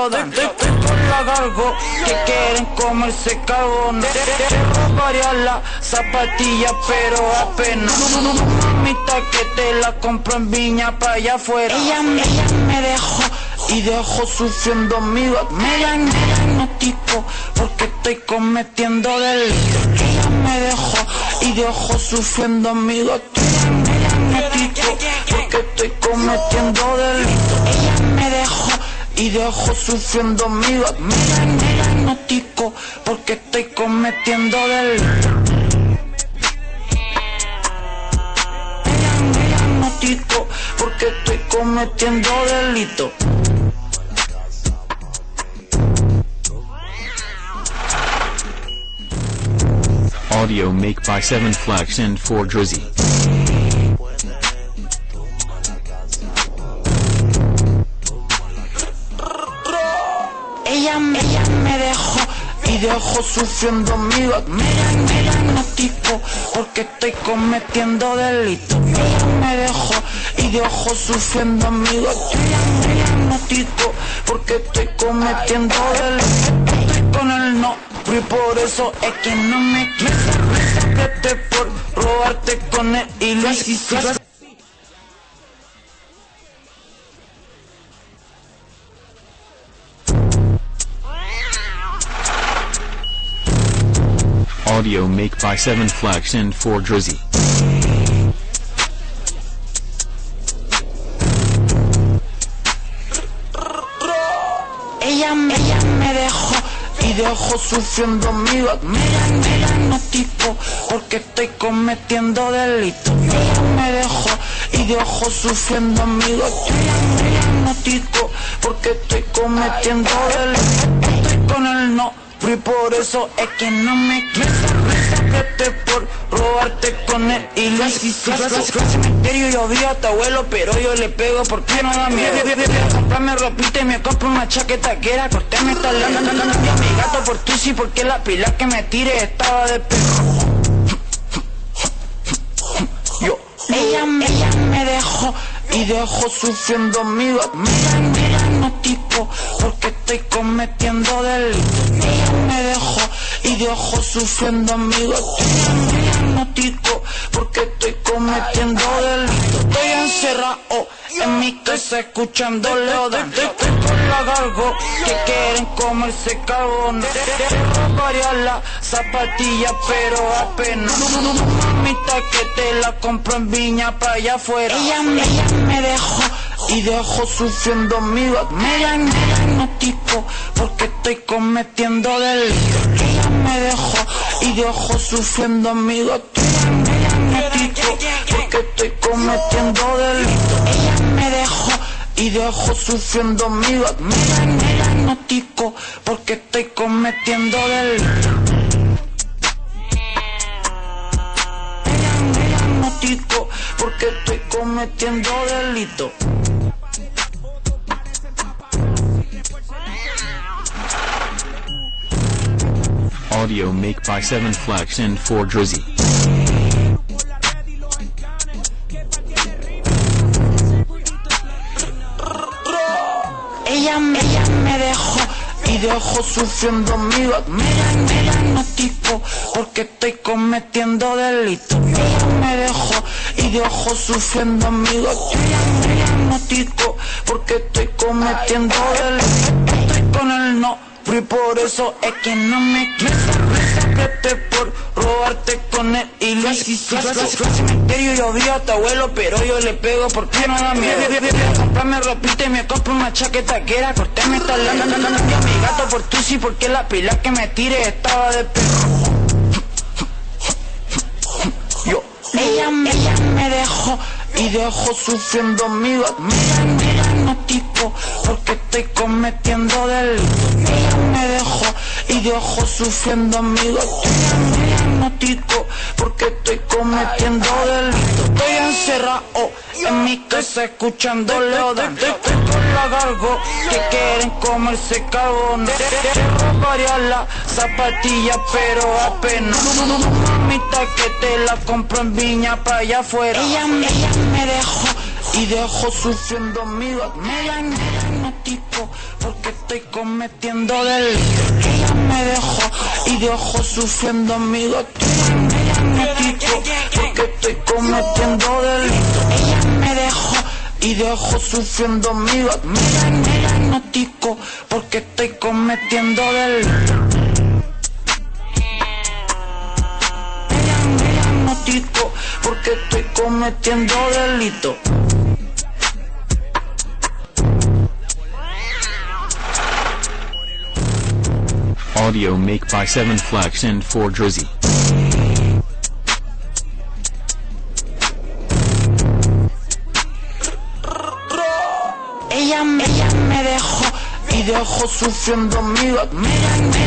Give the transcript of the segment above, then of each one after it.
Estoy con la cargo que quieren comerse carbón. Robaría la zapatilla pero apenas. Mamita que te la compro en Viña pa' allá afuera. Ella me dejó y dejó sufriendo mi gato. Me diagnostico porque estoy cometiendo delitos. Ella me dejó y dejó sufriendo mi gato. Me diagnostico porque estoy cometiendo delitos. Ella me dejó y dejó sufriendo mi gato. Me diagnostico porque estoy cometiendo delitos. Me diagnostico porque estoy cometiendo delitos. Audio make by 7 Flex and 4 Drizzy. Ella me dejó y dejó sufriendo mi gato. Me diagnostico porque estoy cometiendo delitos. Ella me dejó y dejó sufriendo mi gato. Me diagnostico porque estoy cometiendo delitos. Estoy con el no y por eso es que no me quiso. Me sacaste por robarte con él y lo hiciste. Audio make by 7 Flex and 4 Drizzy. Ella me dejó y dejó sufriendo mi gato. Me diagnostico porque estoy cometiendo delitos. Ella me dejó y dejó sufriendo mi gato. Me diagnostico porque estoy cometiendo delitos. Estoy con el no y por eso es que no me quiso. Me sacaste por robarte con él y lo hiciste. Cementerio yo vi a tu abuelo pero yo le pego porque no da miedo. Comprarme ropita y me compro una chaqueta que era cortarme esta lana. Y a mi gato por tu sí porque la pila que me tire estaba de perro. Ella me dejó y dejó sufriendo mi gato. Me diagnostico porque estoy cometiendo delitos. Ella me dejó y dejó sufriendo mi gato. Me diagnostico porque estoy cometiendo delitos. Estoy encerrado en mi casa escuchando Leodan. Estoy con la cargo que quieren comerse carbón. Robaría la zapatilla pero apenas. Mamita que te la compro en Viña pa' allá afuera. Ella me dejó y dejó sufriendo mi gato. Me diagnostico porque estoy cometiendo delitos. Ella me dejó y dejó sufriendo mi gato. Me diagnostico porque estoy cometiendo delitos. Ella me dejó y dejó sufriendo mi gato. Me diagnostico porque estoy cometiendo delitos. Me diagnostico porque estoy cometiendo delitos. Audio make by 7 Flex and 4 Drizzy. Ella me dejó y dejó sufriendo mi gato. Me diagnostico porque estoy cometiendo delitos. Ella me dejó y dejó sufriendo mi gato. Me diagnostico porque estoy cometiendo delitos. Estoy con el no y por eso es que no me quiso. Me sacaste por robarte con él y lo hiciste. Cementerio yo vi a tu abuelo pero yo le pego porque no da miedo. Comprarme ropita y me compro una chaqueta que era cortarme esta lana. Y a mi gato por tu sí porque la pila que me tire estaba de perro. Ella me dejó y dejó sufriendo mi gato. Me diagnostico porque estoy cometiendo delitos. Ella me dejó y dejó sufriendo mi gato. Me diagnostico porque estoy cometiendo delitos. Estoy encerrado en mi casa escuchando Leodan. Estoy con la cargo que quieren comerse carbón. Robaría la zapatilla pero apenas. Mamita que te la compro en Viña pa' allá afuera. Ella me dejó y dejó sufriendo mi gato. Me diagnostico porque estoy cometiendo delitos. Ella me dejó y dejó sufriendo amigos. Me diagnostico porque estoy cometiendo delitos. Ella me dejó y dejó sufriendo amigos. Me diagnostico porque estoy cometiendo delitos. Me diagnostico porque estoy cometiendo delitos. Audio make by 7 Flex and 4 Drizzy. Ella me dejó y dejó sufriendo amigos. Me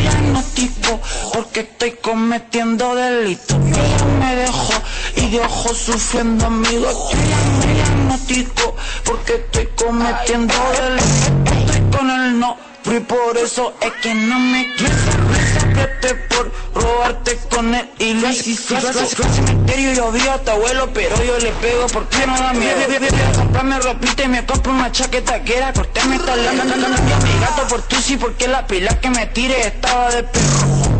diagnostico porque estoy cometiendo delitos. Ella me dejó y dejó sufriendo amigos. Me diagnostico porque estoy cometiendo delitos. Estoy con el no, y por eso es que no me quiero. Por robarte con él y lo hiciste. Cementerio yo vi a tu abuelo, pero yo le pego porque no da miedo. Comprarme ropita y me compro una chaqueta que era cortarme esta lana. A mi gato por tu sí, porque la pila que me tire estaba de perro.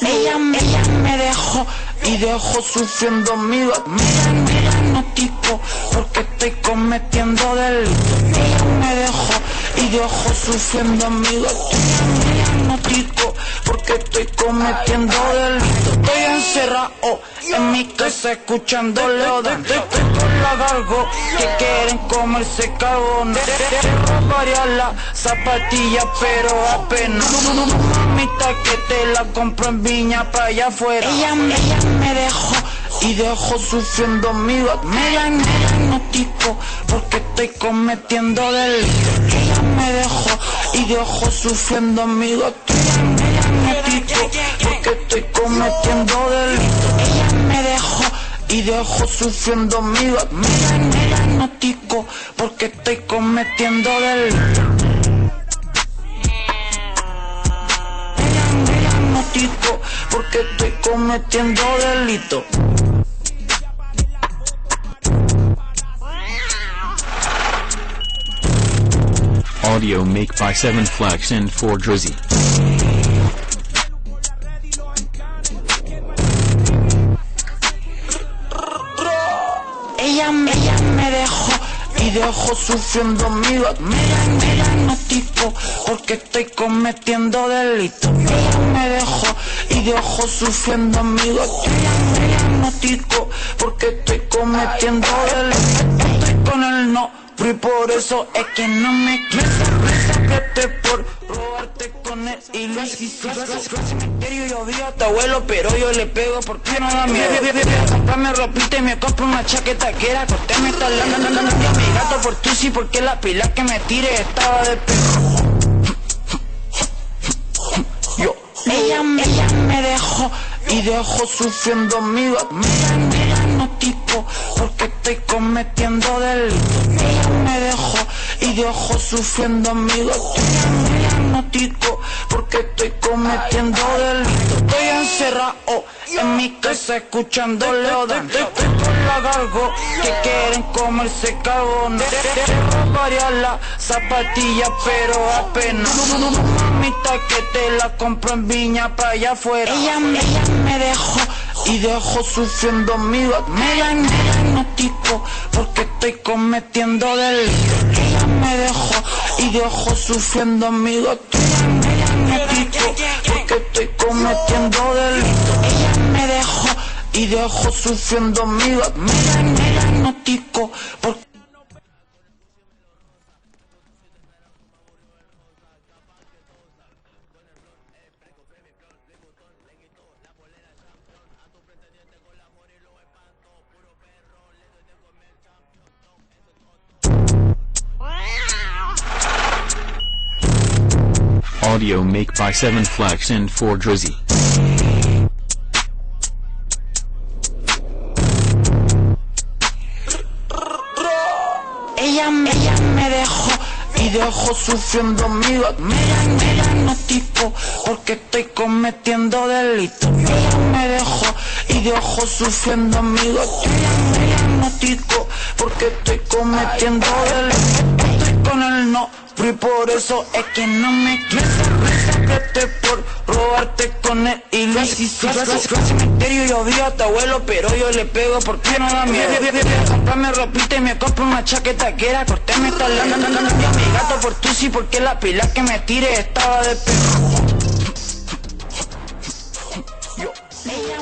Ella me dejó y dejó sufriendo amigos. Me diagnostico porque estoy cometiendo delitos. Ella me dejó y dejó sufriendo amigos. Me diagnostico porque estoy cometiendo delitos. Estoy encerrado en mi casa escuchando Leodan. Estoy con la gargo que quieren comerse carbón. Robaría la zapatilla pero apenas. Mamita que te la compro en Viña para allá afuera. Ella me dejó y dejó sufriendo amigos. Me diagnostico porque estoy cometiendo delitos. Ella me dejó y dejó sufriendo amigos. Me diagnostico porque estoy cometiendo delitos. Ella me dejó y dejó sufriendo amigos. Me diagnostico porque estoy cometiendo delitos. Me diagnostico porque estoy cometiendo delitos. Audio make by 7 Flex and 4 Drizzy. Ella me dejó y dejó sufriendo amigos. Me diagnostico porque estoy cometiendo delitos. Ella me dejó y dejó sufriendo amigos. Me diagnostico porque estoy cometiendo delitos. Estoy con el no, y por eso es que no me quiero. Por robarte con él y lo hiciste. Cementerio yo vi a tu abuelo, pero yo le pego porque no da miedo. Comprarme ropita y me compro una chaqueta que era cortarme esta lana. A mi gato por tu sí, porque la pila que me tire estaba de perro. Ella me dejó y dejó sufriendo amigos. Me diagnostico porque estoy cometiendo delitos. Ella me dejó y dejó sufriendo amigos. Me diagnostico porque estoy cometiendo delitos. Estoy encerrado en mi casa escuchando Leodan. Estoy con la gargo que quieren comerse carbón. Robaría la zapatilla pero apenas. Mamita que te la compro en Viña para allá afuera. Ella me dejó y dejó sufriendo amigos. Me diagnostico porque estoy cometiendo delitos. Ella me dejó y dejó sufriendo amigos. Me diagnostico porque estoy cometiendo delitos. Ella me dejó y dejó sufriendo amigos. Me diagnostico porque Audio make by 7 Flex and 4 Drizzy. Ella me dejó y dejo sufriendo mi gato. Me diagnostico porque estoy cometiendo delito. Ella me dejó y dejó sufriendo mi gato. Me diagnostico porque estoy cometiendo delito. Estoy con el no, y por eso es que no me quiso. Sácate por robarte con él y lo hiciste. Cementerio yo vi a tu abuelo, pero yo le pego porque no da miedo. Comprarme ropita y me compro una chaqueta que era cortarme esta lana. Cambié a mi gato por tu sí porque la pila que me tire estaba de pedo. Ella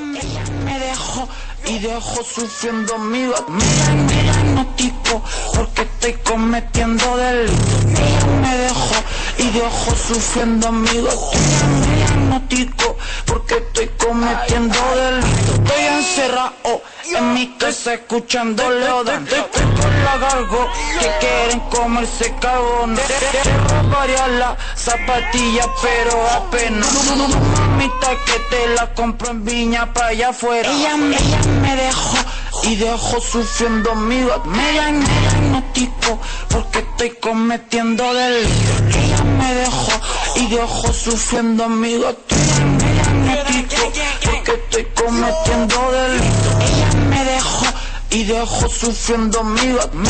me dejó y dejó sufriendo mi gato. Me diagnostico porque estoy cometiendo delito. Ella me dejó y dejó sufriendo mi gato. Me diagnostico porque estoy cometiendo delito. Estoy encerrado en mi casa escuchando Leodan. Estoy con la cargo que quieren comerse cagón. Te robaría la zapatilla pero apenas. Mamita que te la compro en Viña pa' allá afuera. Ella me dejó y dejó sufriendo mi gato. Me diagnostico porque estoy cometiendo delito. Ella me dejó y dejó sufriendo mi gato. Me diagnostico porque estoy cometiendo delito. Ella me dejó y dejó sufriendo mi gato. Me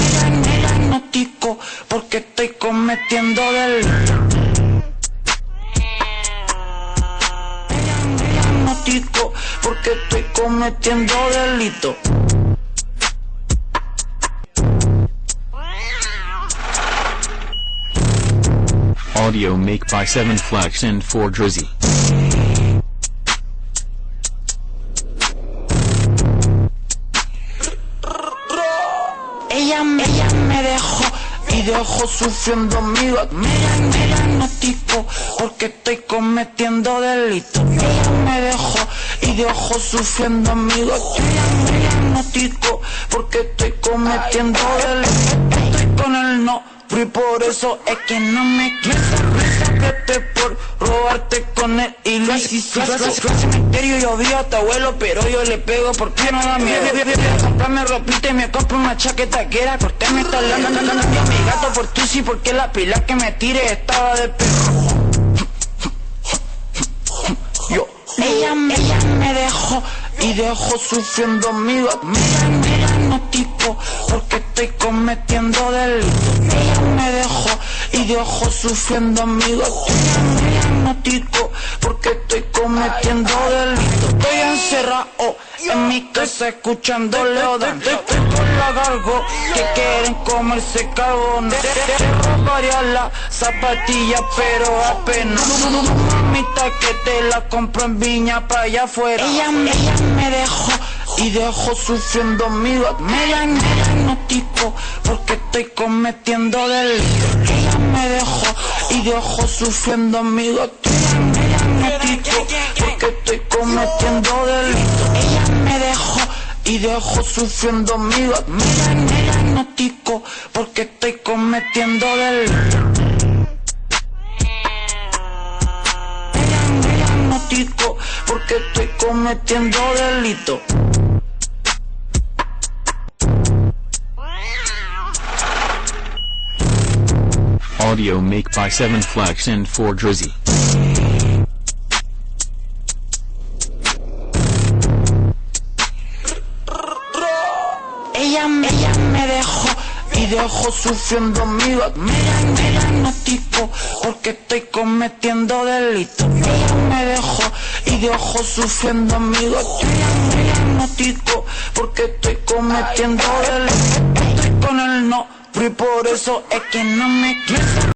diagnostico porque estoy cometiendo delito. Porque estoy cometiendo delito. Audio make by 7 Flex and 4 Drizzy. Ella me dejó y dejó sufriendo mi gato. Me diagnostico porque estoy cometiendo delito. Ella me dejó y dejó sufriendo mi gato. Me diagnostico porque estoy cometiendo delito. Estoy con el no, y por eso es que no me quiso. Sácate por robarte con él y lo hiciste. Cementerio yo vi a tu abuelo, pero yo le pego porque no da miedo. Comprarme ropita y me compro una chaqueta que era cortarme esta lana. Cambié a mi gato por tu sí porque la pila que me tire estaba de pedo. Ella me dejó y dejó sufriendo mi gato. Me diagnostico porque estoy cometiendo delito. Ella me dejó y dejó sufriendo mi gato. Me diagnostico porque estoy cometiendo delito. Estoy encerrado en mi casa escuchando Leodan. Estoy con la cargo que quieren comerse cagón. Te robaría la zapatilla pero apenas. Mamita que te la compro en Viña pa' allá afuera. Ella me dejó y dejó sufriendo mi gato. Me diagnostico porque estoy cometiendo delito. Ella me dejó y dejó sufriendo mi gato. Me diagnostico porque estoy cometiendo delito. Ella me dejó y dejó sufriendo mi gato. Me diagnostico porque estoy cometiendo delito. Me diagnostico porque estoy cometiendo delito. Audio make by 7 Flex and 4 Drizzy. Ella me dejó y dejó sufriendo mi gato. Me diagnostico porque estoy cometiendo delito. Ella me dejó y dejó sufriendo mi gato. Me diagnostico porque estoy cometiendo delito. Estoy con el no, y por eso es que no me quiso.